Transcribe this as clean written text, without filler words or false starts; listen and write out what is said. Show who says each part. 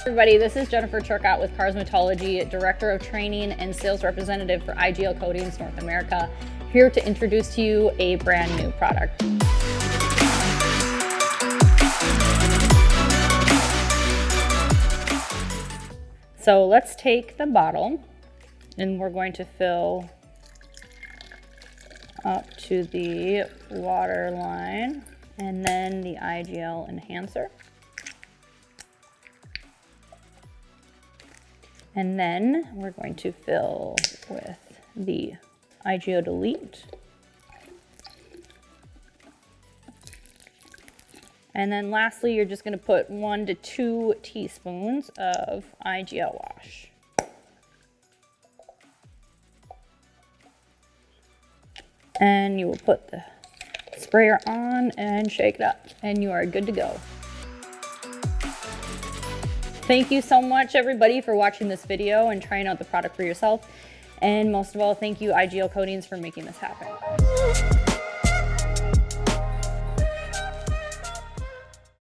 Speaker 1: Everybody, this is Jennifer Turcotte with Cosmetology, Director of Training and Sales Representative for IGL Coatings North America, here to introduce to you a brand new product. So let's take the bottle and we're going to fill up to the water line and then the IGL enhancer. And then we're going to fill with the IGO Delete. And then lastly, you're just gonna put 1 to 2 teaspoons of IGL Wash. And you will put the sprayer on and shake it up, and you are good to go. Thank you so much, everybody, for watching this video and trying out the product for yourself. And most of all, thank you, IGL Coatings, for making this happen.